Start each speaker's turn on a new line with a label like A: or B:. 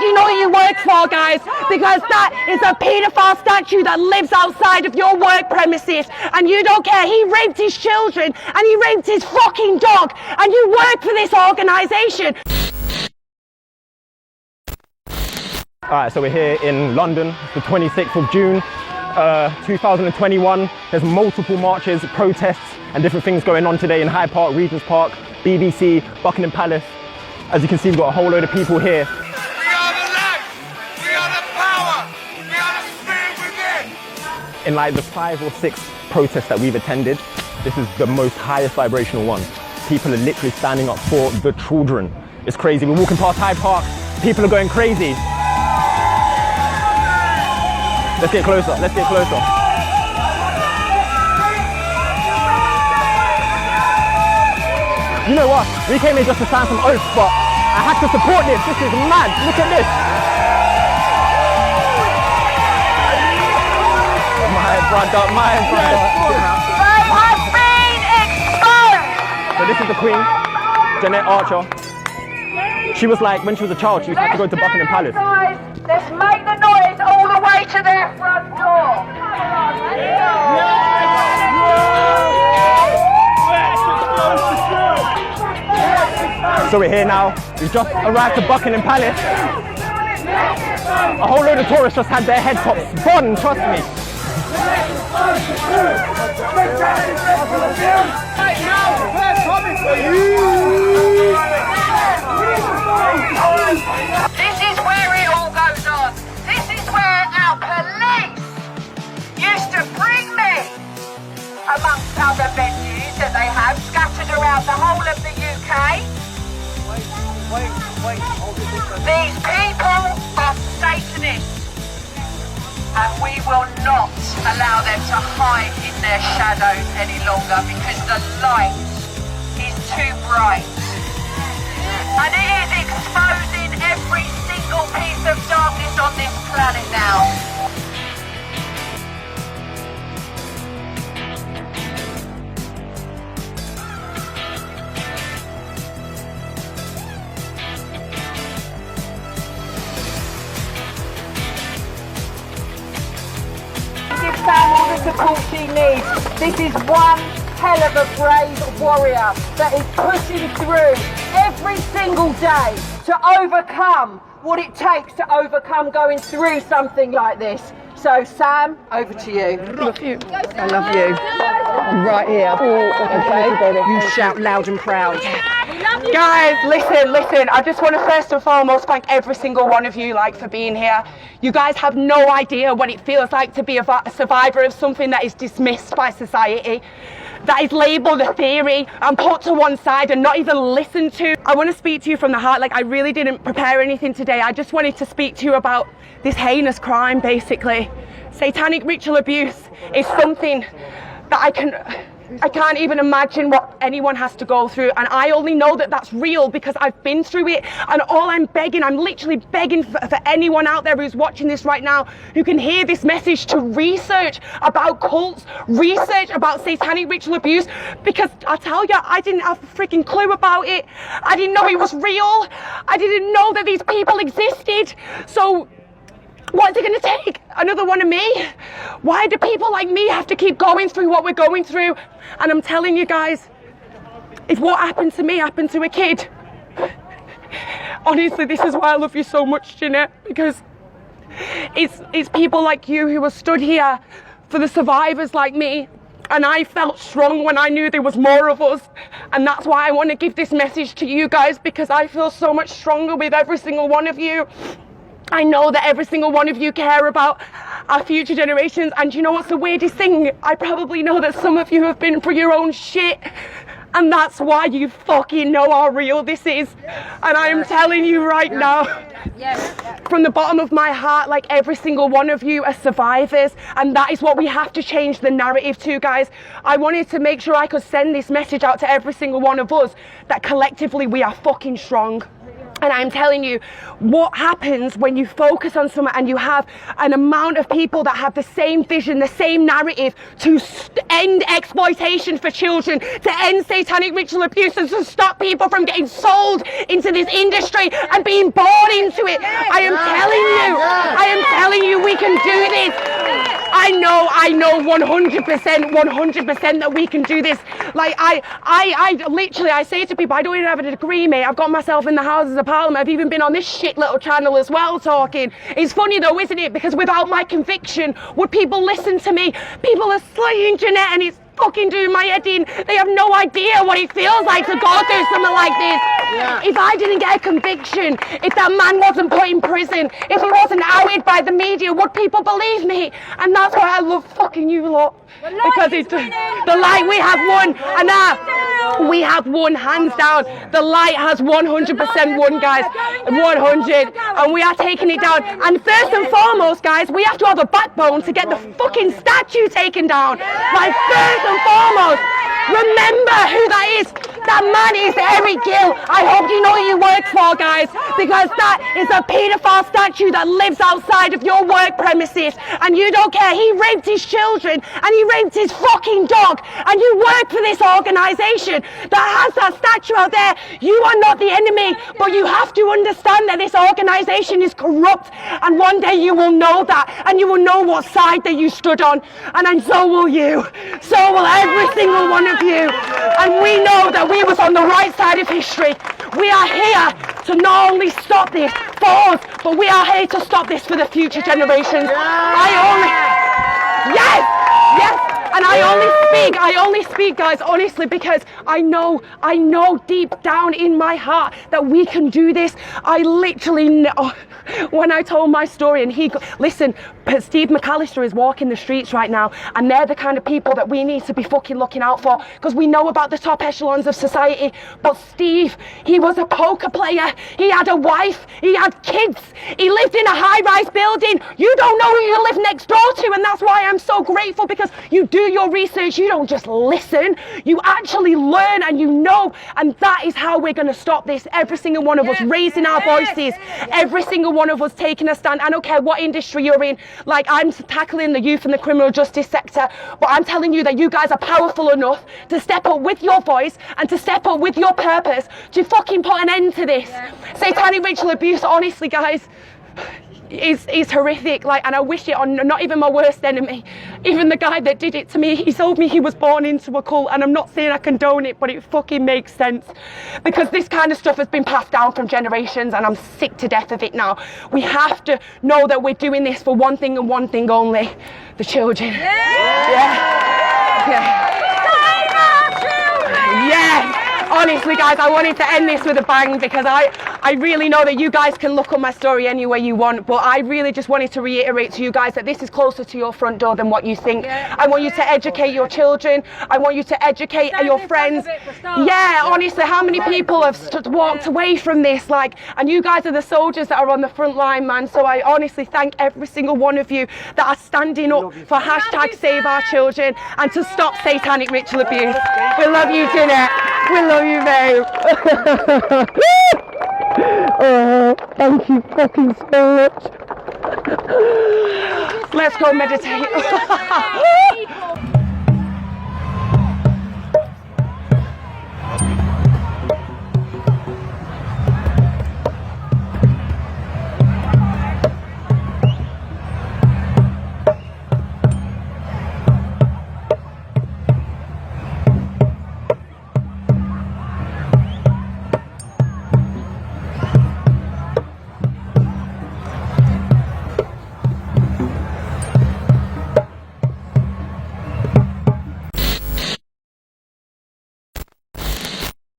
A: do you know who you work for, guys? Because that is a paedophile statue that lives outside of your work premises, and you don't care. He raped his children, and he raped his fucking dog, and you work for this organisation.
B: Alright, so we're here in London, the 26th of June, 2021. There's multiple marches, protests, and different things going on today in Hyde Park, Regent's Park, BBC, Buckingham Palace. As you can see, we've got a whole load of people here.
C: We are the light, we are the power, we are the spirit within.
B: In like the 5 or 6 protests that we've attended, this is the most highest vibrational one. People are literally standing up for the children. It's crazy. We're walking past Hyde Park, people are going crazy. Let's get closer, let's get closer. You know what? We came here just to sign some oaths, but I had to support this. This is mad. Look at this. My brother, my brother.
A: They have been exposed!
B: So this is the Queen, Jeanette Archer. She was like, when she was a child, she used to have to go to Buckingham Palace.
A: Let's make the noise all the way to their front door.
B: So we're here now. We've just arrived to Buckingham Palace. A whole load of tourists just had their head tops spun, trust me.
C: Right now, we're coming for you.
A: This is where it all goes on. This is where our police used to bring me, amongst other venues that they have scattered around the whole of the UK.
C: Wait, hold it this way.
A: These people are Satanists, and we will not allow them to hide in their shadows any longer because the light is too bright. And it is exposing every single piece of darkness on this planet now. Give Sam all the support she needs. This is one hell of a brave warrior that is pushing through every single day to overcome what it takes to overcome going through something like this. So Sam, over to you. I love you. I love you. I'm right here. Okay, you shout loud and proud. Guys, listen, I just want to first and foremost thank every single one of you for being here. You guys have no idea what it feels like to be a survivor of something that is dismissed by society, that is labelled a theory and put to one side and not even listened to. I want to speak to you from the heart. I really didn't prepare anything today. I just wanted to speak to you about this heinous crime, basically. Satanic ritual abuse is something that I can't even imagine what anyone has to go through, and I only know that that's real because I've been through it. And all I'm literally begging for anyone out there who's watching this right now who can hear this message to research about cults, research about satanic ritual abuse, because I tell you, I didn't have a freaking clue about it. I didn't know it was real. I didn't know that these people existed. So what's it going to take? Another one of me? Why do people like me have to keep going through what we're going through? And I'm telling you guys, if what happened to me happened to a kid, honestly, this is why I love you so much, Jeanette, because it's people like you who are stood here for the survivors like me. And I felt strong when I knew there was more of us. And that's why I want to give this message to you guys, because I feel so much stronger with every single one of you. I know that every single one of you care about our future generations, and you know what's the weirdest thing? I probably know that some of you have been through your own shit, and that's why you fucking know how real this is. And I am telling you right now, from the bottom of my heart, every single one of you are survivors, and that is what we have to change the narrative to, guys. I wanted to make sure I could send this message out to every single one of us, that collectively we are fucking strong. And I'm telling you, what happens when you focus on something and you have an amount of people that have the same vision, the same narrative to end exploitation for children, to end satanic ritual abuse, and to stop people from getting sold into this industry and being born into it. I am
D: do this. I know 100% that we can do this. Like, I literally, I say to people, I don't even have a degree, mate. I've got myself in the Houses of Parliament. I've even been on this shit little channel as well talking. It's funny though, isn't it? Because without my conviction, would people listen to me? People are slaying Jeanette and it's fucking doing my head in. They have no idea what it feels like to go through something like this. Yeah. If I didn't get a conviction, if that man wasn't put in prison, if he wasn't outed by the media, would people believe me? And that's why I love fucking you lot. Because it's the light, we have won, and we have won hands down. The light has 100% won, guys. 100, and we are taking it down. And first and foremost, guys, we have to have a backbone to get the fucking statue taken down. Like, first and foremost, remember who that is. That man is Eric Gill. I hope you know who you work for, guys, because that is a paedophile statue that lives outside of your work premises, and you don't care. He raped his children and he raped his fucking dog, and you work for this organisation that has that statue out there. You are not the enemy, but you have to understand that this organisation is corrupt, and one day you will know that, and you will know what side that you stood on, and so will you. So will every single one of you. And we know that we was on the right side of history. We are here to not only stop this for us, but we are here to stop this for the future generations. And I only speak, guys, honestly, because I know deep down in my heart that we can do this. I literally know. When I told my story, and listen, Steve McAllister is walking the streets right now, and they're the kind of people that we need to be fucking looking out for, because we know about the top echelons of society. But Steve, he was a poker player, he had a wife, he had kids, he lived in a high-rise building. You don't know who you live next door to, and that's why I'm so grateful, because you do your research, you don't just listen, you actually learn and you know, and that is how we're going to stop this. Every single one of us raising our voices, every single one of us taking a stand. I don't care what industry you're in. Like, I'm tackling the youth and the criminal justice sector, but I'm telling you that you guys are powerful enough to step up with your voice and to step up with your purpose to fucking put an end to this. Satanic ritual abuse, honestly, guys, is horrific. Like, and I wish it on not even my worst enemy. Even the guy that did it to me, he told me he was born into a cult, and I'm not saying I condone it, but it fucking makes sense, because this kind of stuff has been passed down from generations, and I'm sick to death of it now. We have to know that we're doing this for one thing and one thing only: the children. Honestly, guys, I wanted to end this with a bang, because I really know that you guys can look up my story any way you want, but I really just wanted to reiterate to you guys that this is closer to your front door than what you think. I want you to educate your children. I want you to educate your friends. Honestly, how many people have walked away from this? Like, and you guys are the soldiers that are on the front line, man. So I honestly thank every single one of you that are standing up for hashtag Save Our Children and to stop satanic ritual abuse. We love you, Jeanette. We love you, babe. Thank you fucking so much. Let's go meditate.